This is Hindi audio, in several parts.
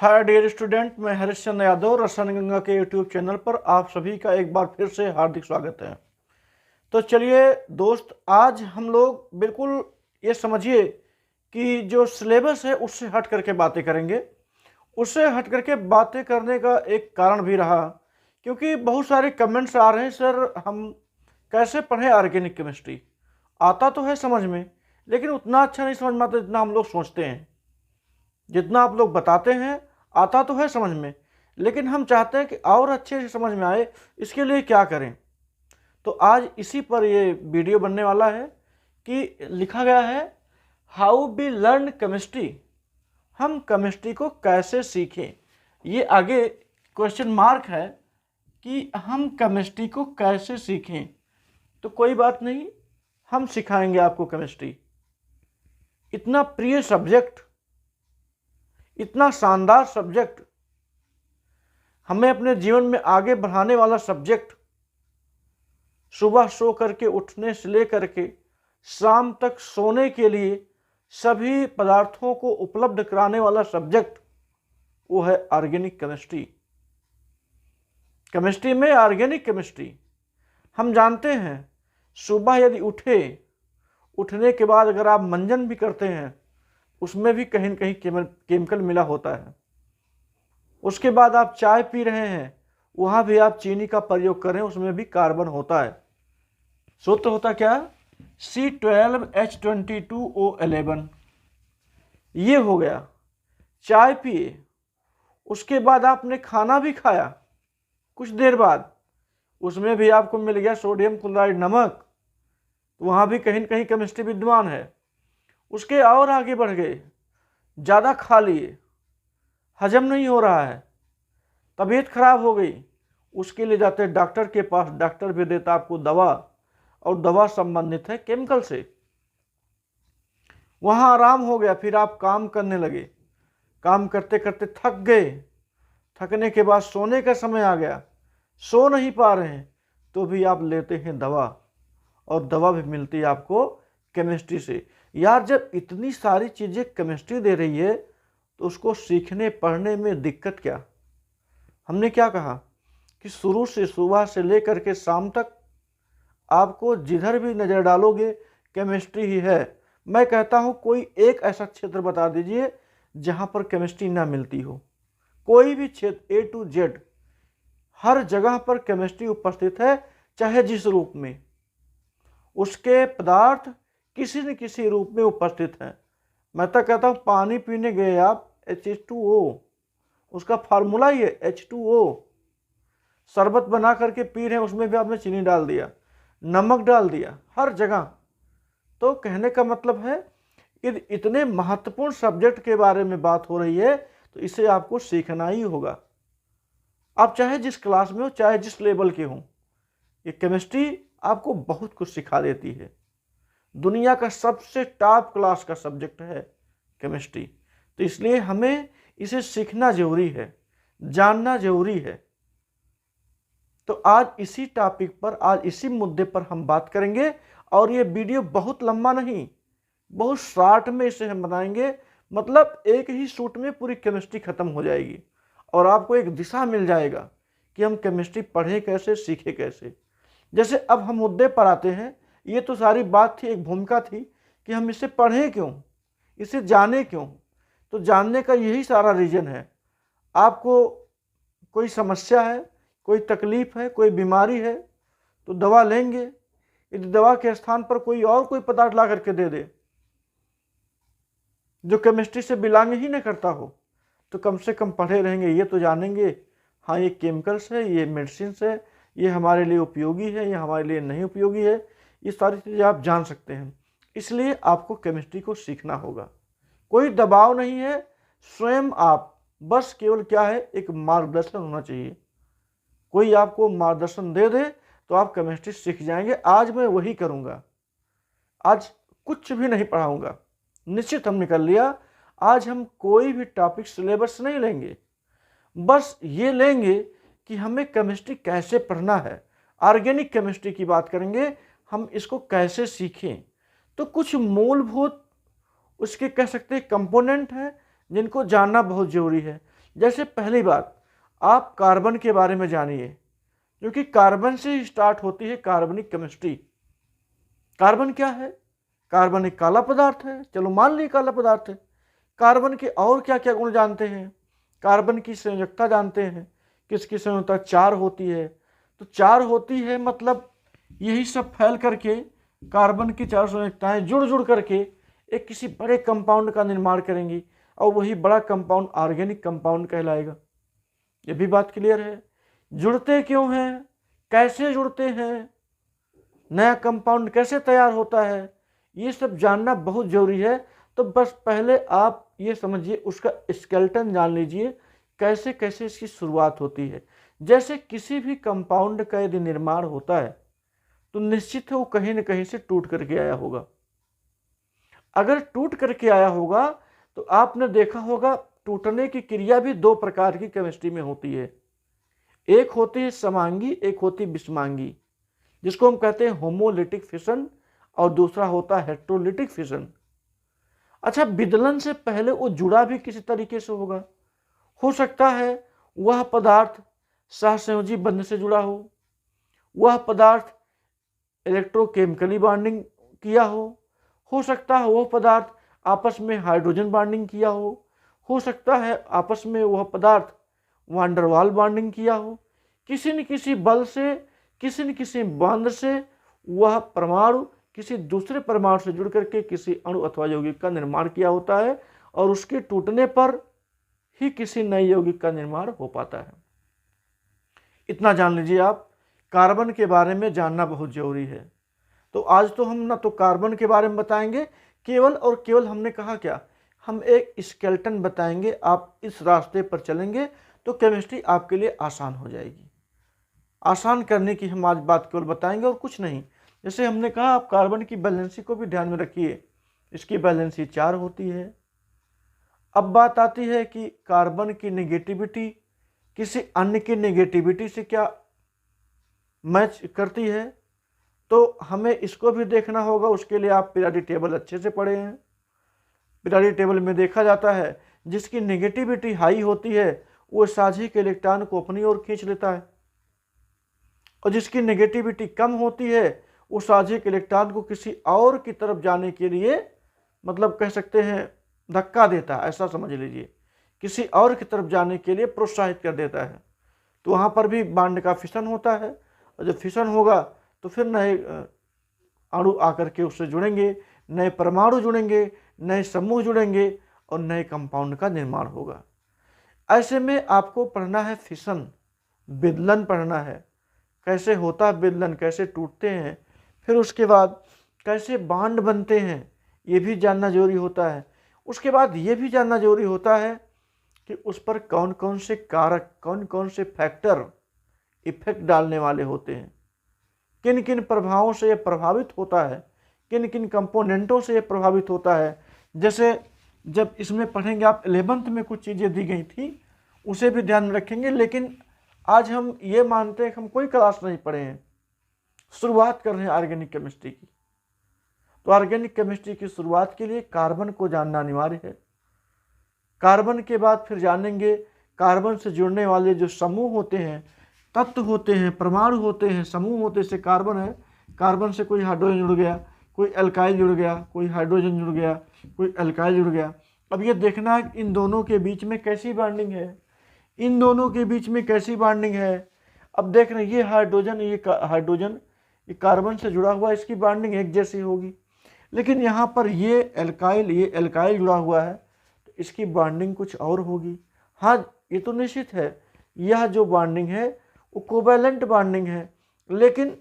हाय डियर स्टूडेंट, मैं हरीश चंद्र यादव रसायन गंगा के यूट्यूब चैनल पर आप सभी का एक बार फिर से हार्दिक स्वागत है। तो चलिए दोस्त, आज हम लोग बिल्कुल ये समझिए कि जो सिलेबस है उससे हट करके बातें करेंगे। उससे हट करके बातें करने का एक कारण भी रहा क्योंकि बहुत सारे कमेंट्स आ रहे हैं, सर हम कैसे पढ़ें ऑर्गेनिक केमिस्ट्री। आता तो है समझ में, लेकिन उतना अच्छा नहीं समझ में आता जितना हम लोग सोचते हैं। जितना आप लोग बताते हैं आता तो है समझ में, लेकिन हम चाहते हैं कि और अच्छे से समझ में आए। इसके लिए क्या करें? तो आज इसी पर ये वीडियो बनने वाला है कि लिखा गया है हाउ वी लर्न केमिस्ट्री। हम केमिस्ट्री को कैसे सीखें। ये आगे क्वेश्चन मार्क है कि हम केमिस्ट्री को कैसे सीखें। तो कोई बात नहीं, हम सिखाएंगे आपको केमिस्ट्री। इतना प्रिय सब्जेक्ट, इतना शानदार सब्जेक्ट, हमें अपने जीवन में आगे बढ़ाने वाला सब्जेक्ट, सुबह सो करके उठने से लेकर के शाम तक सोने के लिए सभी पदार्थों को उपलब्ध कराने वाला सब्जेक्ट, वो है ऑर्गेनिक केमिस्ट्री। केमिस्ट्री में ऑर्गेनिक केमिस्ट्री हम जानते हैं, सुबह यदि उठने के बाद अगर आप मंजन भी करते हैं उसमें भी कहीं न कहीं केमिकल मिला होता है। उसके बाद आप चाय पी रहे हैं, वहाँ भी आप चीनी का प्रयोग करें, उसमें भी कार्बन होता है। सूत्र होता क्या? C12H22O11। ये हो गया। चाय पिए, उसके बाद आपने खाना भी खाया, कुछ देर बाद उसमें भी आपको मिल गया सोडियम क्लोराइड नमक, वहाँ भी कहीं न कहीं केमिस्ट्री विद्यमान है। उसके और आगे बढ़ गए, ज़्यादा खा लिए, हजम नहीं हो रहा है, तबीयत खराब हो गई, उसके लिए जाते हैं डॉक्टर के पास। डॉक्टर भी देता आपको दवा, और दवा संबंधित है केमिकल से। वहाँ आराम हो गया, फिर आप काम करने लगे, काम करते करते थक गए, थकने के बाद सोने का समय आ गया, सो नहीं पा रहे हैं, तो भी आप लेते हैं दवा, और दवा भी मिलती है आपको केमिस्ट्री से। यार, जब इतनी सारी चीज़ें केमिस्ट्री दे रही है तो उसको सीखने पढ़ने में दिक्कत क्या? हमने क्या कहा कि शुरू से सुबह से लेकर के शाम तक आपको जिधर भी नज़र डालोगे केमिस्ट्री ही है। मैं कहता हूँ कोई एक ऐसा क्षेत्र बता दीजिए जहाँ पर केमिस्ट्री ना मिलती हो। कोई भी क्षेत्र A to Z, हर जगह पर केमिस्ट्री उपस्थित है, चाहे जिस रूप में। उसके पदार्थ किसी न किसी रूप में उपस्थित हैं। मैं तो कहता हूँ पानी पीने गए आप, H2O, उसका फार्मूला ही है H2O। शरबत बना करके पी रहे हैं, उसमें भी आपने चीनी डाल दिया, नमक डाल दिया, हर जगह। तो कहने का मतलब है कि इतने महत्वपूर्ण सब्जेक्ट के बारे में बात हो रही है तो इसे आपको सीखना ही होगा। आप चाहे जिस क्लास में हो, चाहे जिस लेवल के हों, ये केमिस्ट्री आपको बहुत कुछ सिखा देती है। दुनिया का सबसे टॉप क्लास का सब्जेक्ट है केमिस्ट्री। तो इसलिए हमें इसे सीखना जरूरी है, जानना जरूरी है। तो आज इसी टॉपिक पर, आज इसी मुद्दे पर हम बात करेंगे। और ये वीडियो बहुत लंबा नहीं, बहुत शॉर्ट में इसे हम बनाएंगे। मतलब एक ही शूट में पूरी केमिस्ट्री खत्म हो जाएगी और आपको एक दिशा मिल जाएगा कि हम केमिस्ट्री पढ़ें कैसे, सीखें कैसे। जैसे अब हम मुद्दे पर आते हैं, ये तो सारी बात थी, एक भूमिका थी कि हम इसे पढ़ें क्यों, इसे जाने क्यों। तो जानने का यही सारा रीजन है। आपको कोई समस्या है, कोई तकलीफ है, कोई बीमारी है, तो दवा लेंगे। यदि दवा के स्थान पर कोई पदार्थ ला करके दे दे जो केमिस्ट्री से बिलोंग ही नहीं करता हो, तो कम से कम पढ़े रहेंगे, ये तो जानेंगे हाँ ये केमिकल्स है, ये मेडिसिन है, ये हमारे लिए उपयोगी है, ये हमारे लिए नहीं उपयोगी है। ये सारी चीज़ें आप जान सकते हैं। इसलिए आपको केमिस्ट्री को सीखना होगा। कोई दबाव नहीं है, स्वयं आप, बस केवल क्या है, एक मार्गदर्शन होना चाहिए। कोई आपको मार्गदर्शन दे दे तो आप केमिस्ट्री सीख जाएंगे। आज मैं वही करूँगा। आज कुछ भी नहीं पढ़ाऊँगा, निश्चित हम निकल लिया। आज हम कोई भी टॉपिक सिलेबस नहीं लेंगे, बस ये लेंगे कि हमें केमिस्ट्री कैसे पढ़ना है। ऑर्गेनिक केमिस्ट्री की बात करेंगे, हम इसको कैसे सीखें। तो कुछ मूलभूत उसके कह सकते हैं कंपोनेंट हैं जिनको जानना बहुत ज़रूरी है। जैसे पहली बात, आप कार्बन के बारे में जानिए, क्योंकि कार्बन से ही स्टार्ट होती है कार्बनिक केमिस्ट्री। कार्बन क्या है? कार्बन एक काला पदार्थ है, चलो मान ली काला पदार्थ है। कार्बन के और क्या क्या गुण जानते हैं? कार्बन की संयोजकता जानते हैं, किसकी संयोजकता 4 होती है। तो 4 होती है मतलब यही सब फैल करके कार्बन की 4 संयोजकताएं जुड़ जुड़ करके एक किसी बड़े कंपाउंड का निर्माण करेंगी, और वही बड़ा कंपाउंड ऑर्गेनिक कंपाउंड कहलाएगा। ये भी बात क्लियर है। जुड़ते क्यों हैं, कैसे जुड़ते हैं, नया कंपाउंड कैसे तैयार होता है, ये सब जानना बहुत जरूरी है। तो बस पहले आप ये समझिए, उसका स्केलेटन जान लीजिए, कैसे कैसे इसकी शुरुआत होती है। जैसे किसी भी कंपाउंड का यदि निर्माण होता है तो निश्चित है वो कहीं न कहीं से टूट करके आया होगा। अगर टूट करके आया होगा तो आपने देखा होगा टूटने की क्रिया भी 2 प्रकार की केमिस्ट्री में होती है। एक होती है समांगी, एक होती है विषमांगी, जिसको हम कहते हैं होमोलिटिक फिशन, और दूसरा होता है हेटेरोलिटिक फिशन। अच्छा, विदलन से पहले वो जुड़ा भी किसी तरीके से होगा। हो सकता है वह पदार्थ सहसंयोजी बंध से जुड़ा हो, वह पदार्थ इलेक्ट्रोकेमिकली बॉन्डिंग किया हो सकता है वह पदार्थ आपस में हाइड्रोजन बॉन्डिंग किया हो सकता है आपस में वह पदार्थ वांडरवाल बॉन्डिंग किया हो। किसी न किसी बल से, किसी न किसी बंध से वह परमाणु किसी दूसरे परमाणु से जुड़ करके किसी अणु अथवा यौगिक का निर्माण किया होता है, और उसके टूटने पर ही किसी नए यौगिक का निर्माण हो पाता है। इतना जान लीजिए आप, कार्बन के बारे में जानना बहुत जरूरी है। तो आज तो हम ना तो कार्बन के बारे में बताएंगे केवल और केवल, हमने कहा क्या, हम एक स्केलेटन बताएंगे। आप इस रास्ते पर चलेंगे तो केमिस्ट्री आपके लिए आसान हो जाएगी। आसान करने की हम आज बात केवल बताएंगे और कुछ नहीं। जैसे हमने कहा, आप कार्बन की वैलेंसी को भी ध्यान में रखिए, इसकी वैलेंसी 4 होती है। अब बात आती है कि कार्बन की नेगेटिविटी किसी अन्य की नेगेटिविटी से क्या मैच करती है, तो हमें इसको भी देखना होगा। उसके लिए आप पीरियोडिक टेबल अच्छे से पढ़े हैं। पीरियोडिक टेबल में देखा जाता है जिसकी नेगेटिविटी हाई होती है वो साझे के इलेक्ट्रॉन को अपनी ओर खींच लेता है, और जिसकी नेगेटिविटी कम होती है वो साझे के इलेक्ट्रॉन को किसी और की तरफ जाने के लिए, मतलब कह सकते हैं धक्का देता है, ऐसा समझ लीजिए, किसी और की तरफ जाने के लिए प्रोत्साहित कर देता है। तो वहाँ पर भी बांड का फिशन होता है, और जब फिशन होगा तो फिर नए अणु आकर के उससे जुड़ेंगे, नए परमाणु जुड़ेंगे, नए समूह जुड़ेंगे, और नए कंपाउंड का निर्माण होगा। ऐसे में आपको पढ़ना है फिशन, विदलन पढ़ना है, कैसे होता है विदलन, कैसे टूटते हैं, फिर उसके बाद कैसे बांड बनते हैं, ये भी जानना जरूरी होता है। उसके बाद ये भी जानना जरूरी होता है कि उस पर कौन कौन से कारक, कौन कौन से फैक्टर इफेक्ट डालने वाले होते हैं, किन किन प्रभावों से ये प्रभावित होता है, किन किन कंपोनेंटों से ये प्रभावित होता है। जैसे जब इसमें पढ़ेंगे आप 11th में कुछ चीज़ें दी गई थी, उसे भी ध्यान में रखेंगे। लेकिन आज हम ये मानते हैं कि हम कोई क्लास नहीं पढ़े हैं, शुरुआत कर रहे हैं ऑर्गेनिक केमिस्ट्री की। तो ऑर्गेनिक केमिस्ट्री की शुरुआत के लिए कार्बन को जानना अनिवार्य है। कार्बन के बाद फिर जानेंगे कार्बन से जुड़ने वाले जो समूह होते हैं, तत्व होते हैं, परमाणु होते हैं, समूह होते हैं। जैसे कार्बन है, कार्बन से कोई हाइड्रोजन जुड़ गया, कोई एल्काइल जुड़ गया, कोई हाइड्रोजन जुड़ गया, कोई एल्काइल जुड़ गया। अब ये देखना है इन दोनों के बीच में कैसी बॉन्डिंग है, इन दोनों के बीच में कैसी बॉन्डिंग है। अब देख रहे हैं ये हाइड्रोजन, ये कार्बन से जुड़ा हुआ, इसकी बॉन्डिंग एक जैसी होगी। लेकिन यहाँ पर ये एल्काइल जुड़ा हुआ है तो इसकी बॉन्डिंग कुछ और होगी। हाँ, ये तो निश्चित है, यह जो बॉन्डिंग है वो कोवैलेंट बॉन्डिंग है, लेकिन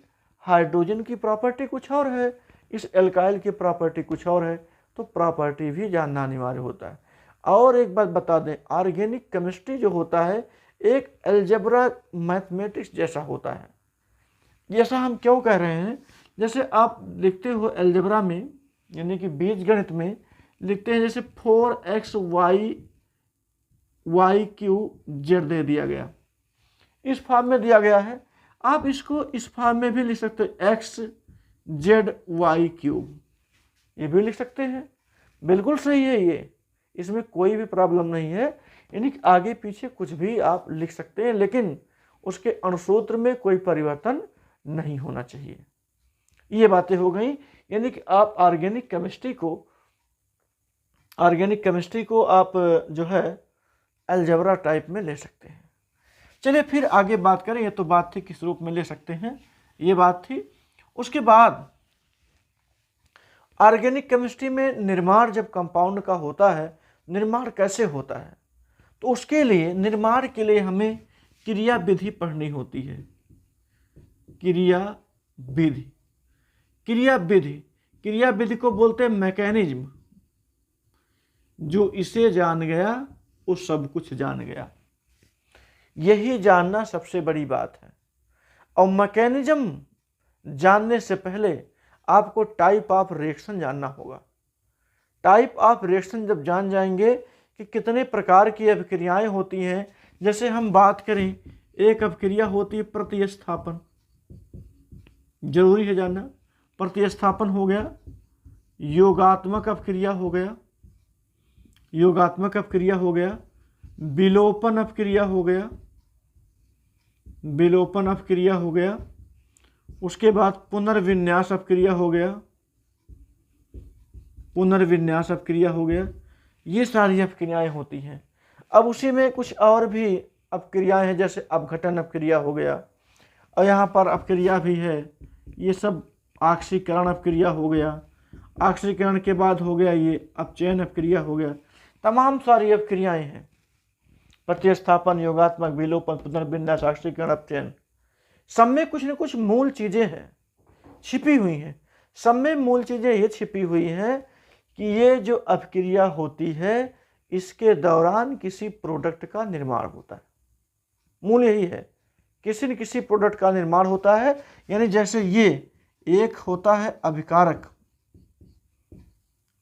हाइड्रोजन की प्रॉपर्टी कुछ और है, इस एल्काइल की प्रॉपर्टी कुछ और है। तो प्रॉपर्टी भी जानना अनिवार्य होता है। और एक बात बता दें, ऑर्गेनिक केमिस्ट्री जो होता है एक अलजेब्रा मैथमेटिक्स जैसा होता है। जैसा हम क्यों कह रहे हैं, जैसे आप लिखते हो अलजेब्रा में, यानी कि बीजगणित में लिखते हैं, जैसे 4x y q z दे दिया गया, इस फॉर्म में दिया गया है। आप इसको इस फॉर्म में भी लिख सकते हो, x z y क्यूब, ये भी लिख सकते हैं। बिल्कुल सही है ये, इसमें कोई भी प्रॉब्लम नहीं है। यानी कि आगे पीछे कुछ भी आप लिख सकते हैं, लेकिन उसके अणुसूत्र में कोई परिवर्तन नहीं होना चाहिए। ये बातें हो गई। यानी कि आप ऑर्गेनिक केमिस्ट्री को आप जो है अलजेब्रा टाइप में ले सकते हैं। चलिए फिर आगे बात करें। ये तो बात थी किस रूप में ले सकते हैं, ये बात थी। उसके बाद ऑर्गेनिक केमिस्ट्री में निर्माण जब कंपाउंड का होता है, निर्माण कैसे होता है, तो उसके लिए निर्माण के लिए हमें क्रिया विधि पढ़नी होती है। क्रिया विधि को बोलते हैं मैकेनिज्म। जो इसे जान गया वो सब कुछ जान गया। यही जानना सबसे बड़ी बात है। और मैकेनिज्म जानने से पहले आपको टाइप ऑफ रिएक्शन जानना होगा। टाइप ऑफ रिएक्शन जब जान जाएंगे कि कितने प्रकार की अभिक्रियाएं होती हैं, जैसे हम बात करें, एक अभिक्रिया होती है प्रतिस्थापन, जरूरी है जानना। प्रतिस्थापन हो गया, योगात्मक अपक्रिया हो गया, विलोपन अपक्रिया हो गया, उसके बाद पुनर्विन्यास अपक्रिया हो गया। ये सारी अपक्रियाएं होती हैं। अब उसी में कुछ और भी अपक्रियाएं हैं, जैसे अपघटन अपक्रिया हो गया, और यहाँ पर अपक्रिया भी है। ये सब ऑक्सीकरण अपक्रिया हो गया। ऑक्सीकरण के बाद हो गया ये अपचयन अपक्रिया हो गया। तमाम सारी अपक्रियाएं हैं, प्रतिस्थापन, योगात्मक, विलोपन, पुनर्विन्यास, ऑक्सीकरण, अपचयन। सब में कुछ न कुछ मूल चीजें हैं, छिपी हुई हैं। सब में मूल चीजें ये छिपी हुई हैं कि ये जो अपक्रिया होती है, इसके दौरान किसी प्रोडक्ट का निर्माण होता है। मूल यही है, किसी न किसी प्रोडक्ट का निर्माण होता है। यानी जैसे ये एक होता है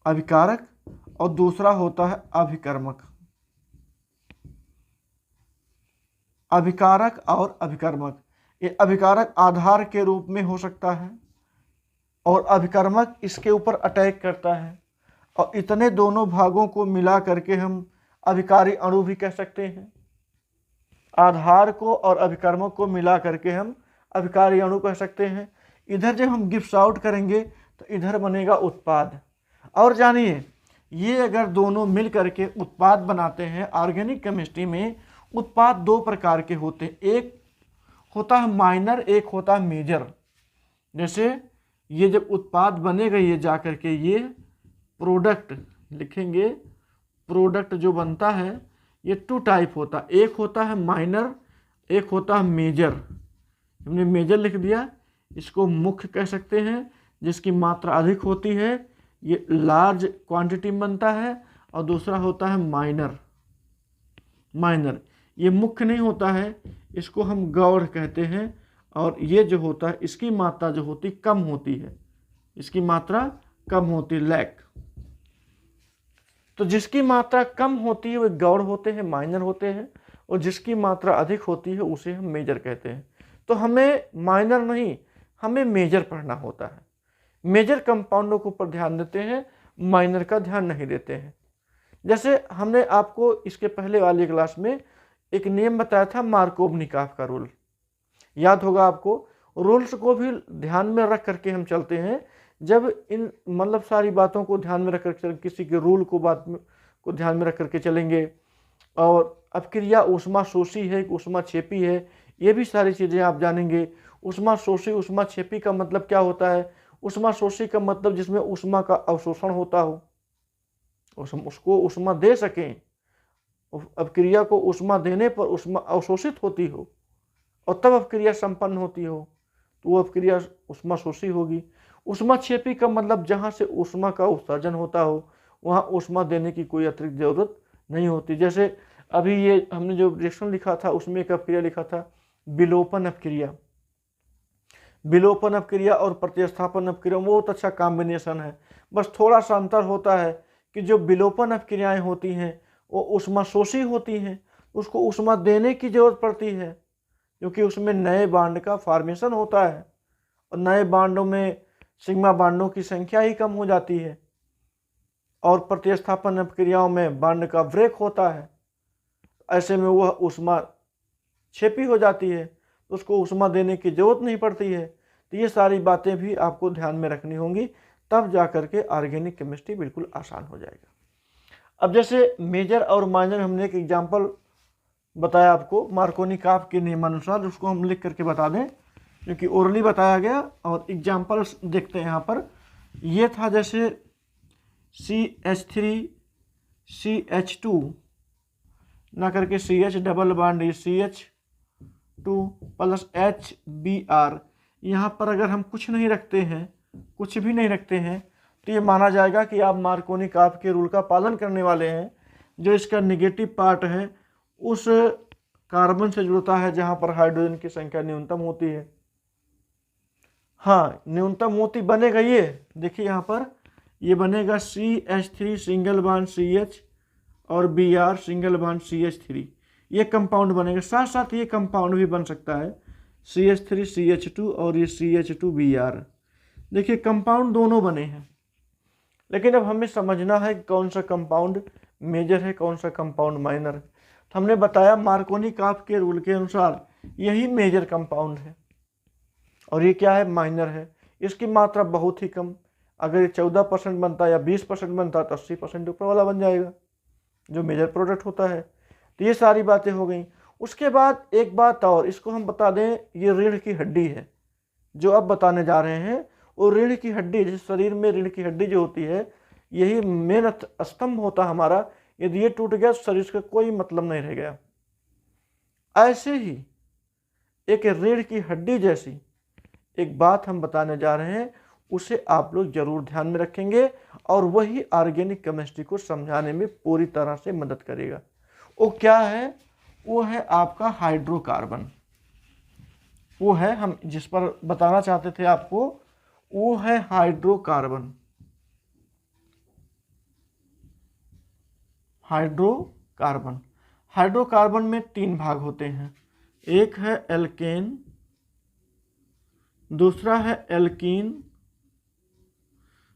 अभिकारक और दूसरा होता है अभिकर्मक। अभिकारक और अभिकर्मक, ये अभिकारक आधार के रूप में हो सकता है और अभिकर्मक इसके ऊपर अटैक करता है, और इतने दोनों भागों को मिला करके हम अभिकारी अणु भी कह सकते हैं। आधार को और अभिकर्मक को मिला करके हम अभिकारी अणु कह सकते हैं। इधर जब हम गिब्स आउट करेंगे तो इधर बनेगा उत्पाद। और जानिए, ये अगर दोनों मिल करके उत्पाद बनाते हैं, ऑर्गेनिक केमिस्ट्री में उत्पाद दो प्रकार के होते हैं, एक होता है माइनर, एक होता है मेजर। जैसे ये जब उत्पाद बनेगा, ये जा करके ये प्रोडक्ट लिखेंगे, प्रोडक्ट जो बनता है ये टू टाइप होता है, एक होता है माइनर, एक होता है मेजर। हमने मेजर लिख दिया, इसको मुख्य कह सकते हैं, जिसकी मात्रा अधिक होती है, ये लार्ज क्वांटिटी में बनता है। और दूसरा होता है माइनर, ये मुख्य नहीं होता है, इसको हम गौड़ कहते हैं। और ये जो होता है, इसकी मात्रा जो होती कम होती है, इसकी मात्रा कम होती है, लैक। तो जिसकी मात्रा कम होती है वे गौड़ होते हैं, माइनर होते हैं, और जिसकी मात्रा अधिक होती है उसे हम मेजर कहते हैं। तो हमें माइनर नहीं, हमें मेजर पढ़ना होता है। मेजर कंपाउंडों के ऊपर ध्यान देते हैं, माइनर का ध्यान नहीं देते हैं। जैसे हमने आपको इसके पहले वाली क्लास में एक नियम बताया था, मार्कोव-निकाफ का रूल, याद होगा आपको। रूल्स को भी ध्यान में रख करके हम चलते हैं। जब इन मतलब सारी बातों को ध्यान में रख कर, किसी के रूल को ध्यान में रख करके चलेंगे, और अपक्रिया ऊष्मा शोषी है कि ऊष्मा छेपी है, ये भी सारी चीज़ें आप जानेंगे। ऊष्मा शोषी, ऊष्मा छेपी का मतलब क्या होता है? ऊष्मा शोषी का मतलब जिसमें ऊष्मा का अवशोषण होता हो, उसको ऊष्मा दे सकें, अपक्रिया को ऊष्मा देने पर ऊष्मा अवशोषित होती हो और तब अपक्रिया संपन्न होती हो, तो वो अपक्रिया ऊष्मा शोषी होगी। ऊष्मा छेपी का मतलब जहाँ से ऊष्मा का उत्सर्जन होता हो, वहाँ ऊष्मा देने की कोई अतिरिक्त जरूरत नहीं होती। जैसे अभी ये हमने जो रिएक्शन लिखा था, उसमें एक अपक्रिया लिखा था, विलोपन अपक्रिया। विलोपन अपक्रिया और प्रतिस्थापन अपक्रिया बहुत अच्छा कॉम्बिनेशन है। बस थोड़ा सा अंतर होता है कि जो विलोपन अपक्रियाएं होती हैं वो ऊष्मा शोषी होती हैं, उसको ऊष्मा देने की जरूरत पड़ती है, क्योंकि उसमें नए बांड का फॉर्मेशन होता है, और नए बांडों में सिग्मा बांडों की संख्या ही कम हो जाती है। और प्रतिस्थापन अपक्रियाओं में बांड का ब्रेक होता है, ऐसे में वह ऊष्मा छेपी हो जाती है, तो उसको ऊष्मा देने की जरूरत नहीं पड़ती है। तो ये सारी बातें भी आपको ध्यान में रखनी होंगी, तब जा कर के ऑर्गेनिक केमिस्ट्री बिल्कुल आसान हो जाएगा। अब जैसे मेजर और माइनर हमने एक एग्जाम्पल बताया आपको मार्कोनी-काफ के नियमानुसार, उसको हम लिख करके बता दें क्योंकि ओरली बताया गया, और एग्जाम्पल्स देखते हैं यहाँ पर। ये था जैसे CH3 CH2 ना करके CH double bond CH2 plus HBr। यहाँ पर अगर हम कुछ नहीं रखते हैं, कुछ भी नहीं रखते हैं, तो ये माना जाएगा कि आप मार्कोनी-काफ के रूल का पालन करने वाले हैं। जो इसका नेगेटिव पार्ट है उस कार्बन से जुड़ता है जहाँ पर हाइड्रोजन की संख्या न्यूनतम होती है। हाँ, न्यूनतम मोती बनेगा, ये देखिए यहाँ पर ये बनेगा CH3 सिंगल बॉन्ड CH और Br सिंगल बॉन्ड CH3, ये कंपाउंड बनेगा। साथ साथ ये कंपाउंड भी बन सकता है CH3 CH2 और ये CH2 Br। देखिए कंपाउंड दोनों बने हैं, लेकिन अब हमें समझना है कौन सा कंपाउंड मेजर है, कौन सा कंपाउंड माइनर है। तो हमने बताया मार्कोनी-काफ के रूल के अनुसार यही मेजर कंपाउंड है और ये क्या है, माइनर है। इसकी मात्रा बहुत ही कम, अगर ये 14% बनता या 20% बनता तो 80% ऊपर वाला बन जाएगा जो मेजर प्रोडक्ट होता है। तो ये सारी बातें हो गई। उसके बाद एक बात और, इसको हम बता दें, ये रीढ़ की हड्डी है जो अब बताने जा रहे हैं। और रीढ़ की हड्डी, जिस शरीर में रीढ़ की हड्डी जो होती है, यही मेन स्तंभ होता है हमारा। यदि ये टूट गया तो शरीर का कोई मतलब नहीं रह गया। ऐसे ही एक रीढ़ की हड्डी जैसी एक बात हम बताने जा रहे हैं, उसे आप लोग जरूर ध्यान में रखेंगे और वही ऑर्गेनिक केमिस्ट्री को समझाने में पूरी तरह से मदद करेगा। वो क्या है? वो है आपका हाइड्रोकार्बन। वो है हम जिस पर बताना चाहते थे आपको, वो है हाइड्रोकार्बन। हाइड्रोकार्बन, हाइड्रोकार्बन में 3 भाग होते हैं। एक है एल्केन, दूसरा है एल्कीन,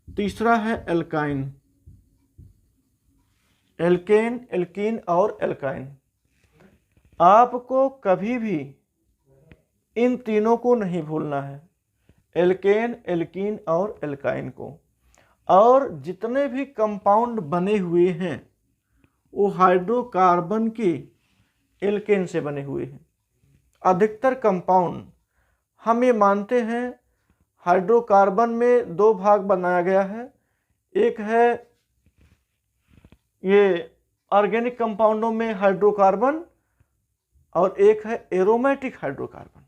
तीसरा है एल्काइन। एल्केन, एल्कीन और एल्काइन। आपको कभी भी इन तीनों को नहीं भूलना है, एल्केन, एल्कीन और एल्काइन को। और जितने भी कंपाउंड बने हुए हैं वो हाइड्रोकार्बन के एल्केन से बने हुए हैं। अधिकतर कंपाउंड हम ये मानते हैं हाइड्रोकार्बन में 2 भाग बनाया गया है। एक है ये ऑर्गेनिक कंपाउंडों में हाइड्रोकार्बन और एक है एरोमेटिक हाइड्रोकार्बन,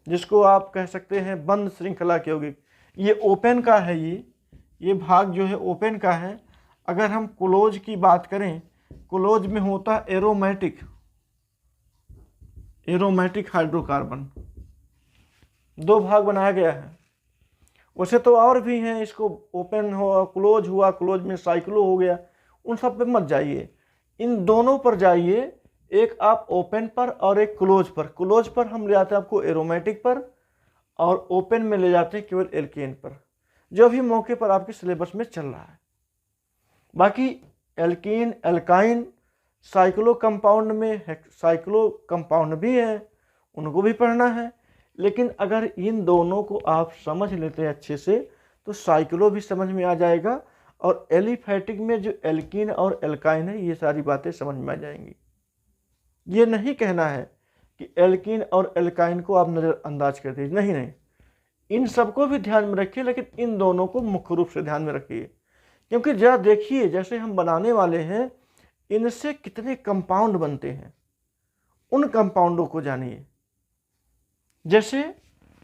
जिसको आप कह सकते हैं बंद श्रृंखला के यौगिक। ये ओपन का है, ये भाग जो है ओपन का है। अगर हम क्लोज की बात करें, क्लोज में होता है एरोमेटिक हाइड्रोकार्बन। 2 भाग बनाया गया है। वैसे तो और भी हैं, इसको ओपन हुआ, क्लोज हुआ, क्लोज में साइक्लो हो गया, उन सब पे मत जाइए, इन दोनों पर जाइए। एक आप ओपन पर और एक क्लोज पर। क्लोज पर हम ले जाते हैं आपको एरोमेटिक पर और ओपन में ले जाते हैं केवल एल्केन पर, जो भी मौके पर आपके सिलेबस में चल रहा है। बाकी एल्कीन, एल्काइन, साइक्लो कंपाउंड में साइक्लो कंपाउंड भी है, उनको भी पढ़ना है। लेकिन अगर इन दोनों को आप समझ लेते हैं अच्छे से तो साइक्लो भी समझ में आ जाएगा और एलिफैटिक में जो एल्कीन और एल्काइन है, ये सारी बातें समझ में आ जाएंगी। ये नहीं कहना है कि एल्कीन और एल्काइन को आप नज़रअंदाज कर दीजिए, नहीं, इन सबको भी ध्यान में रखिए, लेकिन इन दोनों को मुख्य रूप से ध्यान में रखिए। क्योंकि जरा देखिए, जैसे हम बनाने वाले हैं, इनसे कितने कंपाउंड बनते हैं, उन कंपाउंडों को जानिए। जैसे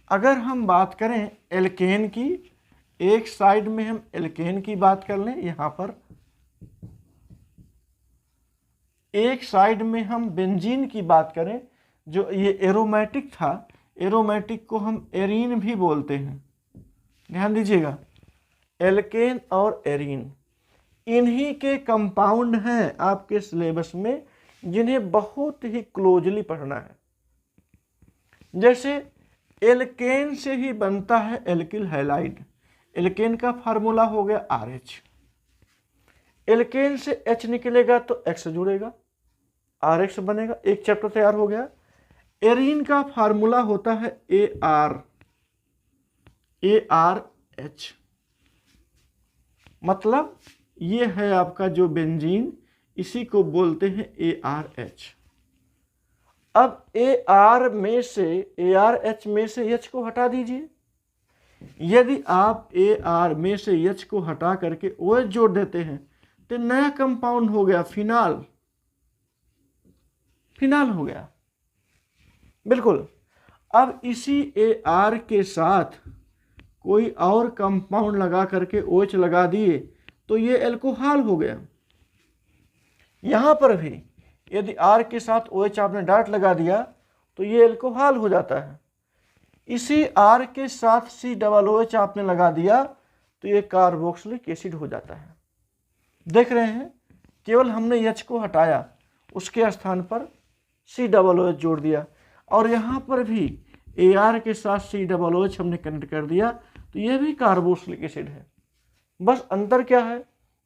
अगर हम बात करें एल्केन की, एक साइड में हम एल्केन की बात कर लें, यहाँ पर एक साइड में हम बेंजीन की बात करें, जो ये एरोमेटिक था, एरोमेटिक को हम एरीन भी बोलते हैं। ध्यान दीजिएगा, एल्केन और एरीन इन्हीं के कंपाउंड हैं आपके सिलेबस में, जिन्हें बहुत ही क्लोजली पढ़ना है। जैसे एल्केन से ही बनता है एल्किल हैलाइड। एल्केन का फार्मूला हो गया RH। एल्केन से H निकलेगा तो X जुड़ेगा, RH बनेगा, एक चैप्टर तैयार हो गया। एरीन का फार्मूला होता है ARH, मतलब ये है आपका जो बेंजीन, इसी को बोलते हैं ARH। अब ARH में से H को हटा दीजिए। यदि आप AR में से H को हटा करके OH जोड़ देते हैं तो नया कंपाउंड हो गया फिनाल हो गया। बिल्कुल। अब इसी AR के साथ कोई और कंपाउंड लगा करके OH लगा दिए तो ये एल्कोहल हो गया। यहां पर भी यदि R के साथ OH आपने डार्ट लगा दिया तो ये एल्कोहल हो जाता है। इसी R के साथ COOH आपने लगा दिया तो ये कार्बोक्सिलिक एसिड हो जाता है। देख रहे हैं, केवल हमने H को हटाया, उसके स्थान पर COOH जोड़ दिया, और यहाँ पर भी AR के साथ COOH हमने कनेक्ट कर दिया तो यह भी कार्बोक्सिलिक एसिड है। बस अंतर क्या है,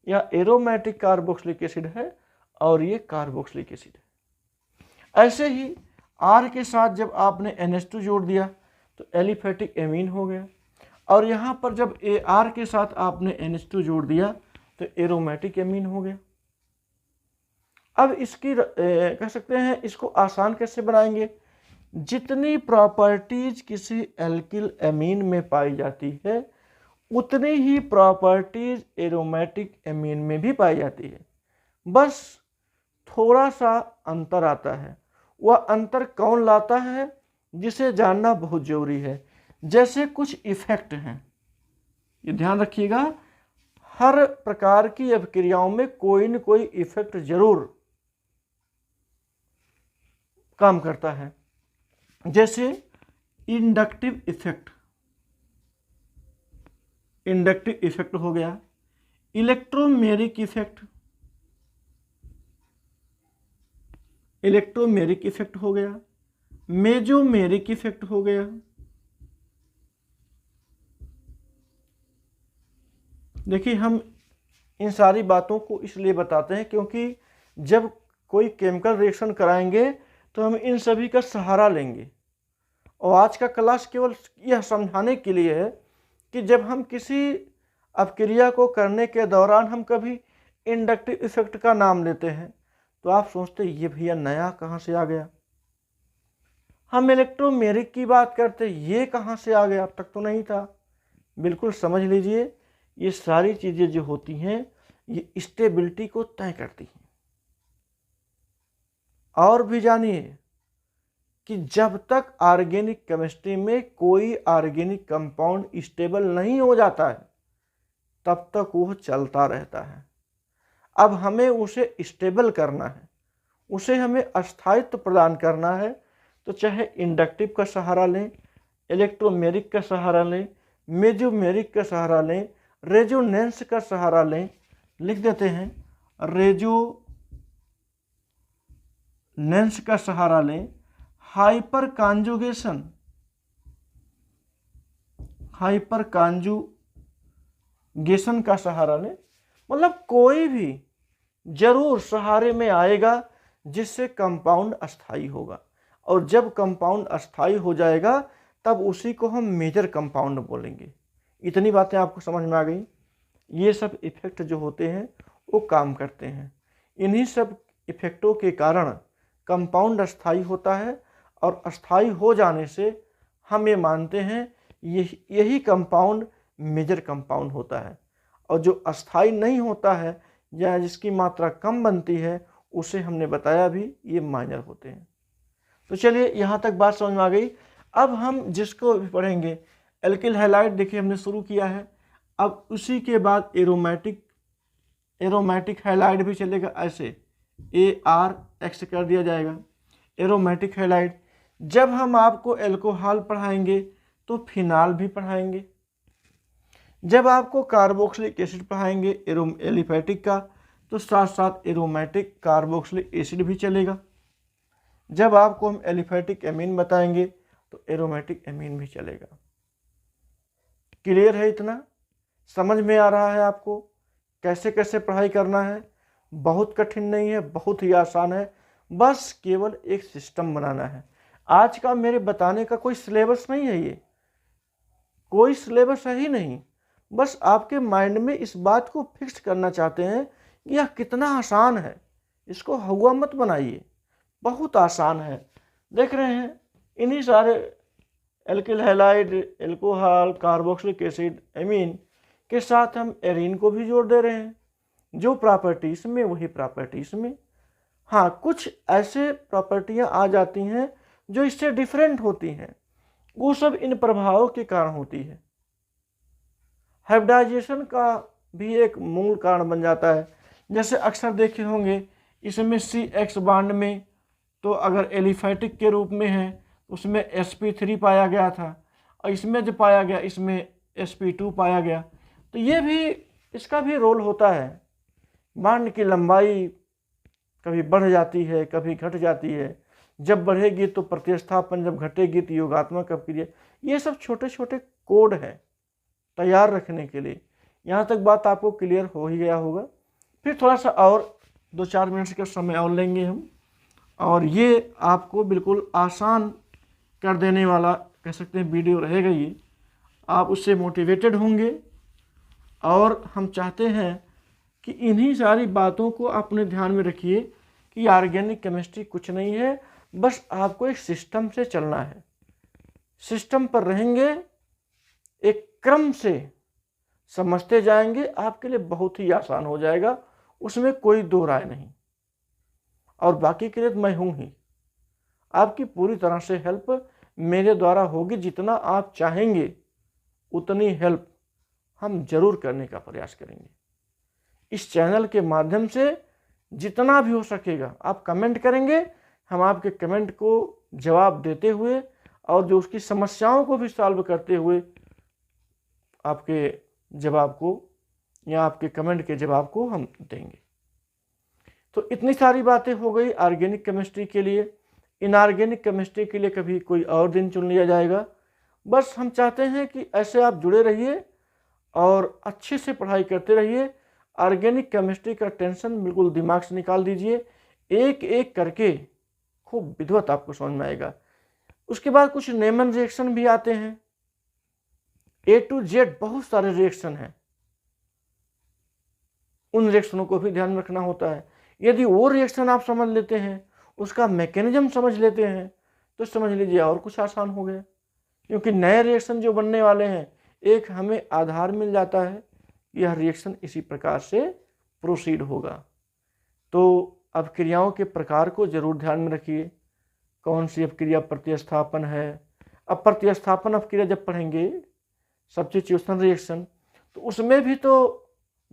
यह एरोमेटिक कार्बोक्सिलिक एसिड है और ये कार्बोक्सिलिक एसिड है। ऐसे ही R के साथ जब आपने NH2 जोड़ दिया तो एलिफेटिक एमीन हो गया, और यहाँ पर जब AR के साथ आपने NH2 जोड़ दिया तो एरोमेटिक एमीन हो गया। अब इसकी कह सकते हैं, इसको आसान कैसे बनाएंगे, जितनी प्रॉपर्टीज किसी एल्किल एमीन में पाई जाती है उतनी ही प्रॉपर्टीज एरोमेटिक एमीन में भी पाई जाती है, बस थोड़ा सा अंतर आता है। वह अंतर कौन लाता है जिसे जानना बहुत जरूरी है। जैसे कुछ इफेक्ट हैं, ये ध्यान रखिएगा, हर प्रकार की अभिक्रियाओं में कोई न कोई इफेक्ट जरूर काम करता है। जैसे इंडक्टिव इफेक्ट हो गया, इलेक्ट्रोमेरिक इफेक्ट हो गया, मेजोमेरिक इफेक्ट हो गया। देखिए, हम इन सारी बातों को इसलिए बताते हैं क्योंकि जब कोई केमिकल रिएक्शन कराएंगे तो हम इन सभी का सहारा लेंगे, और आज का क्लास केवल यह समझाने के लिए है कि जब हम किसी अपक्रिया को करने के दौरान हम कभी इंडक्टिव इफेक्ट का नाम लेते हैं तो आप सोचते ये भैया नया कहाँ से आ गया। हम इलेक्ट्रोमेरिक की बात करते, ये कहाँ से आ गया, अब तक तो नहीं था। बिल्कुल समझ लीजिए, ये सारी चीज़ें जो होती हैं ये स्टेबिलिटी को तय करती हैं। और भी जानिए कि जब तक ऑर्गेनिक केमिस्ट्री में कोई ऑर्गेनिक कंपाउंड स्टेबल नहीं हो जाता है तब तक वो चलता रहता है। अब हमें उसे स्टेबल करना है, उसे हमें अस्थायित्व प्रदान करना है, तो चाहे इंडक्टिव का सहारा लें, इलेक्ट्रोमेरिक का सहारा लें, मेजोमेरिक का सहारा लें, रेजोनेंस का सहारा लें। लिख देते हैं, रेजोनेंस का सहारा लें, हाइपर कॉन्जुगेशन का सहारा लें, मतलब कोई भी जरूर सहारे में आएगा जिससे कंपाउंड अस्थाई होगा, और जब कंपाउंड अस्थाई हो जाएगा तब उसी को हम मेजर कंपाउंड बोलेंगे। इतनी बातें आपको समझ में आ गई। ये सब इफेक्ट जो होते हैं वो काम करते हैं। इन्हीं सब इफेक्टों के कारण कंपाउंड अस्थाई होता है, और अस्थाई हो जाने से हम ये मानते हैं यही कंपाउंड मेजर कंपाउंड होता है, और जो अस्थाई नहीं होता है या जिसकी मात्रा कम बनती है उसे हमने बताया भी ये माइनर होते हैं। तो चलिए, यहाँ तक बात समझ में आ गई। अब हम जिसको भी पढ़ेंगे, एल्किल हैलाइड देखिए हमने शुरू किया है। अब उसी के बाद एरोमेटिक हैलाइड भी चलेगा, ऐसे ARX कर दिया जाएगा, एरोमेटिक हैलाइड। जब हम आपको एल्कोहल पढ़ाएंगे तो फिनाल भी पढ़ाएंगे। जब आपको कार्बोक्सिलिक एसिड पढ़ाएंगे एलिफेटिक का तो साथ साथ एरोमेटिक कार्बोक्सिलिक एसिड भी चलेगा। जब आपको हम एलिफेटिक एमीन बताएंगे तो एरोमेटिक एमीन भी चलेगा। क्लियर है? इतना समझ में आ रहा है आपको कैसे कैसे पढ़ाई करना है? बहुत कठिन नहीं है, बहुत ही आसान है। बस केवल एक सिस्टम बनाना है। आज का मेरे बताने का कोई सिलेबस नहीं है, ये कोई सिलेबस है ही नहीं। बस आपके माइंड में इस बात को फिक्स करना चाहते हैं कि यह कितना आसान है, इसको हुआ मत बनाइए, बहुत आसान है। देख रहे हैं इन्हीं सारे alkyl halide, alcohol, carboxylic acid, amine के साथ हम एरीन को भी जोड़ दे रहे हैं, जो प्रॉपर्टीज में वही प्रॉपर्टीज में। हाँ, कुछ ऐसे प्रॉपर्टियां आ जाती हैं जो इससे डिफरेंट होती हैं, वो सब इन प्रभावों के कारण होती है। हाइब्रिडाइजेशन का भी एक मूल कारण बन जाता है। जैसे अक्सर देखे होंगे इसमें CX बॉन्ड में, तो अगर एलिफैटिक के रूप में है उसमें sp3 पाया गया था, और इसमें जो पाया गया इसमें sp2 पाया गया। तो ये भी, इसका भी रोल होता है। बॉन्ड की लंबाई कभी बढ़ जाती है, कभी घट जाती है। जब बढ़ेगी तो प्रतिस्थापन, जब घटेगी तो योगात्मक अभिक्रिया। ये सब छोटे छोटे कोड हैं तैयार रखने के लिए। यहाँ तक बात आपको क्लियर हो ही गया होगा। फिर थोड़ा सा और 2-4 मिनट का समय और लेंगे हम, और ये आपको बिल्कुल आसान कर देने वाला कह सकते हैं वीडियो रहेगा ये। आप उससे मोटिवेटेड होंगे, और हम चाहते हैं कि इन्हीं सारी बातों को अपने ध्यान में रखिए कि ऑर्गेनिक केमिस्ट्री कुछ नहीं है, बस आपको एक सिस्टम से चलना है। सिस्टम पर रहेंगे, एक क्रम से समझते जाएंगे, आपके लिए बहुत ही आसान हो जाएगा, उसमें कोई दो राय नहीं। और बाकी के लिए मैं हूँ ही, आपकी पूरी तरह से हेल्प मेरे द्वारा होगी। जितना आप चाहेंगे उतनी हेल्प हम जरूर करने का प्रयास करेंगे। इस चैनल के माध्यम से जितना भी हो सकेगा आप कमेंट करेंगे, हम आपके कमेंट को जवाब देते हुए और जो उसकी समस्याओं को भी सॉल्व करते हुए आपके जवाब को या आपके कमेंट के जवाब को हम देंगे। तो इतनी सारी बातें हो गई ऑर्गेनिक केमिस्ट्री के लिए। इनऑर्गेनिक केमिस्ट्री के लिए कभी कोई और दिन चुन लिया जाएगा। बस हम चाहते हैं कि ऐसे आप जुड़े रहिए और अच्छे से पढ़ाई करते रहिए। ऑर्गेनिक केमिस्ट्री का टेंशन बिल्कुल दिमाग से निकाल दीजिए, एक एक करके खूब विधिवत आपको समझ में आएगा। उसके बाद कुछ नेमन रिएक्शन भी आते हैं, A to Z बहुत सारे रिएक्शन हैं, उन रिएक्शनों को भी ध्यान में रखना होता है। यदि वो रिएक्शन आप समझ लेते हैं, उसका मैकेनिज्म समझ लेते हैं, तो समझ लीजिए और कुछ आसान हो गया। क्योंकि नए रिएक्शन जो बनने वाले हैं, एक हमें आधार मिल जाता है, यह रिएक्शन इसी प्रकार से प्रोसीड होगा। तो अभिक्रियाओं के प्रकार को जरूर ध्यान में रखिए, कौन सी अभिक्रिया प्रतिस्थापन है। अब प्रतिस्थापन अभिक्रिया जब पढ़ेंगे, सब्स्टिट्यूशन रिएक्शन, तो उसमें भी तो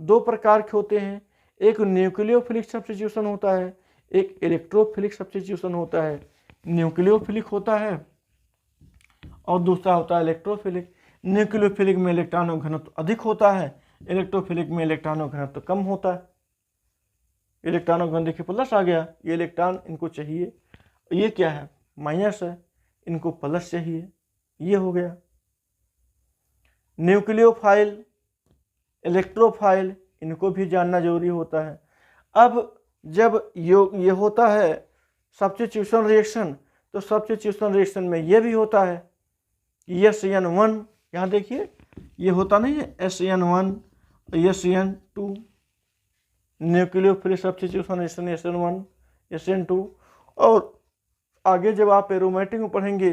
2 प्रकार के होते हैं। एक न्यूक्लियोफिलिक सब्स्टिट्यूशन होता है, एक इलेक्ट्रोफिलिक सब्स्टिट्यूशन होता है। न्यूक्लियोफिलिक होता है और दूसरा होता है इलेक्ट्रोफिलिक। न्यूक्लियोफिलिक में इलेक्ट्रॉनों घनत्व अधिक होता है, इलेक्ट्रोफिलिक में इलेक्ट्रॉनों घनत्व कम होता है। इलेक्ट्रॉनों घनत्व देखिए प्लस आ गया, ये इलेक्ट्रॉन इनको चाहिए, ये क्या है माइनस है, इनको प्लस चाहिए, ये हो गया। न्यूक्लियोफाइल, इलेक्ट्रोफाइल, इनको भी जानना जरूरी होता है। अब जब ये होता है सब्स्टिट्यूशन रिएक्शन, तो सब्स्टिट्यूशन रिएक्शन में ये भी होता है SN1, यहाँ देखिए ये होता नहीं है SN1, SN2, nucleophilic substitution reaction SN1, SN2। और आगे जब आप एरोमेटिक में पढ़ेंगे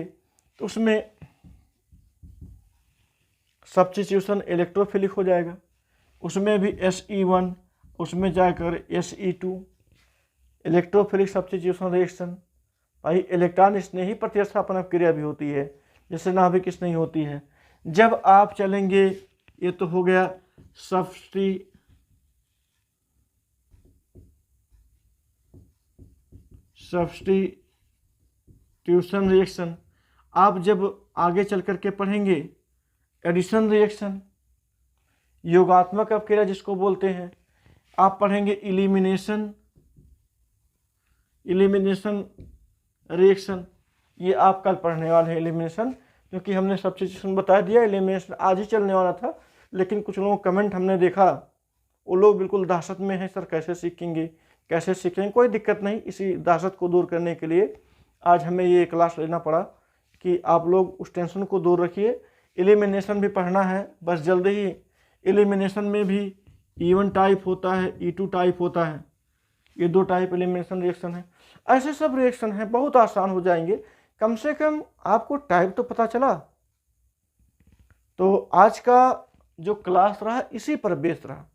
तो उसमें सब्स्टिट्यूशन इलेक्ट्रोफिलिक हो जाएगा, उसमें भी SE1, उसमें जाकर SE2, इलेक्ट्रोफिलिक सब्स्टिट्यूशन रिएक्शन। भाई इलेक्ट्रॉन स्नेही प्रतिस्थापन अभिक्रिया भी होती है, जैसे नाभिक स्नेही होती है। जब आप चलेंगे, ये तो हो गया सब्स्टिट्यूशन रिएक्शन। आप जब आगे चल करके पढ़ेंगे एडिशन रिएक्शन, योगात्मक अभिक्रिया जिसको बोलते हैं, आप पढ़ेंगे इलिमिनेशन रिएक्शन। ये आप कल पढ़ने वाले हैं एलिमिनेशन, क्योंकि हमने सब्स्टिट्यूशन बता दिया, एलिमिनेशन आज ही चलने वाला था। लेकिन कुछ लोगों कमेंट हमने देखा, वो लोग बिल्कुल दहशत में हैं, सर कैसे सीखेंगे, कैसे सीखें, कोई दिक्कत नहीं। इसी दासत को दूर करने के लिए आज हमें ये क्लास लेना पड़ा कि आप लोग उस टेंशन को दूर रखिए। एलिमिनेशन भी पढ़ना है, बस जल्दी ही। एलिमिनेशन में भी E1 टाइप होता है, E2 टाइप होता है, ये 2 टाइप एलिमिनेशन रिएक्शन है। ऐसे सब रिएक्शन हैं, बहुत आसान हो जाएंगे। कम से कम आपको टाइप तो पता चला। तो आज का जो क्लास रहा इसी पर बेस रहा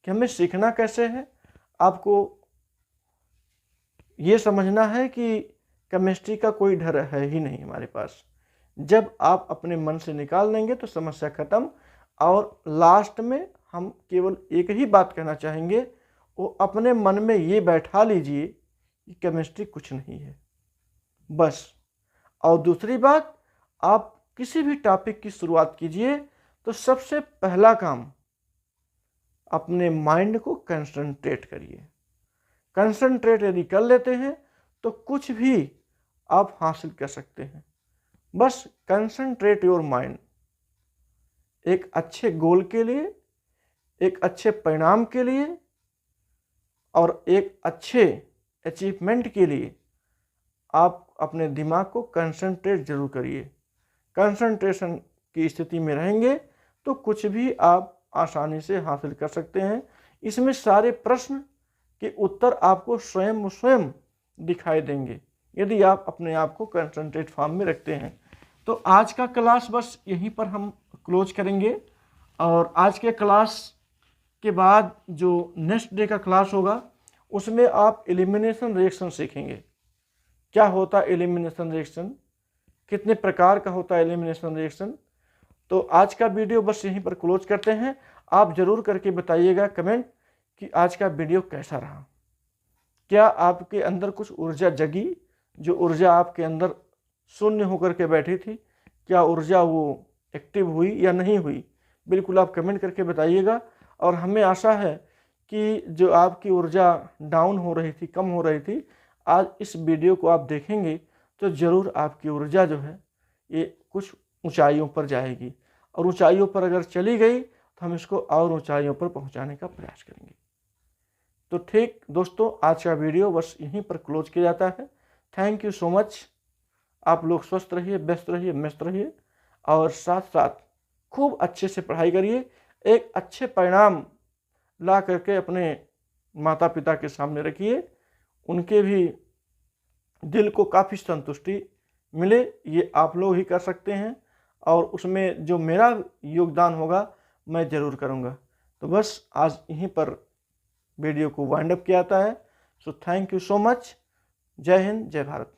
कि हमें सीखना कैसे है। आपको ये समझना है कि केमिस्ट्री का कोई डर है ही नहीं हमारे पास। जब आप अपने मन से निकाल देंगे तो समस्या खत्म। और लास्ट में हम केवल एक ही बात कहना चाहेंगे, वो अपने मन में ये बैठा लीजिए कि केमिस्ट्री कुछ नहीं है, बस। और दूसरी बात, आप किसी भी टॉपिक की शुरुआत कीजिए तो सबसे पहला काम अपने माइंड को कंसंट्रेट करिए। कंसंट्रेट यदि कर लेते हैं तो कुछ भी आप हासिल कर सकते हैं। बस कंसंट्रेट योर माइंड एक अच्छे गोल के लिए, एक अच्छे परिणाम के लिए और एक अच्छे अचीवमेंट के लिए आप अपने दिमाग को कंसंट्रेट जरूर करिए। कंसंट्रेशन की स्थिति में रहेंगे तो कुछ भी आप आसानी से हासिल कर सकते हैं। इसमें सारे प्रश्न के उत्तर आपको स्वयं दिखाई देंगे यदि आप अपने आप को कंसंट्रेट फॉर्म में रखते हैं। तो आज का क्लास बस यहीं पर हम क्लोज करेंगे। और आज के क्लास के बाद जो नेक्स्ट डे का क्लास होगा उसमें आप एलिमिनेशन रिएक्शन सीखेंगे। क्या होता है एलिमिनेशन रिएक्शन, कितने प्रकार का होता है एलिमिनेशन रिएक्शन। तो आज का वीडियो बस यहीं पर क्लोज करते हैं। आप जरूर करके बताइएगा कमेंट कि आज का वीडियो कैसा रहा। क्या आपके अंदर कुछ ऊर्जा जगी, जो ऊर्जा आपके अंदर शून्य होकर के बैठी थी, क्या ऊर्जा वो एक्टिव हुई या नहीं हुई? बिल्कुल आप कमेंट करके बताइएगा। और हमें आशा है कि जो आपकी ऊर्जा डाउन हो रही थी, कम हो रही थी, आज इस वीडियो को आप देखेंगे तो ज़रूर आपकी ऊर्जा जो है ये कुछ ऊंचाइयों पर जाएगी। और ऊंचाइयों पर अगर चली गई तो हम इसको और ऊंचाइयों पर पहुंचाने का प्रयास करेंगे। तो ठीक दोस्तों, आज का वीडियो बस यहीं पर क्लोज किया जाता है। Thank you so much. आप लोग स्वस्थ रहिए, व्यस्त रहिए, मस्त रहिए और साथ साथ खूब अच्छे से पढ़ाई करिए। एक अच्छे परिणाम ला करके अपने माता पिता के सामने रखिए, उनके भी दिल को काफ़ी संतुष्टि मिले। ये आप लोग ही कर सकते हैं और उसमें जो मेरा योगदान होगा मैं ज़रूर करूँगा। तो बस आज यहीं पर वीडियो को वाइंड अप किया जाता है। So thank you so much. जय हिंद, जय भारत।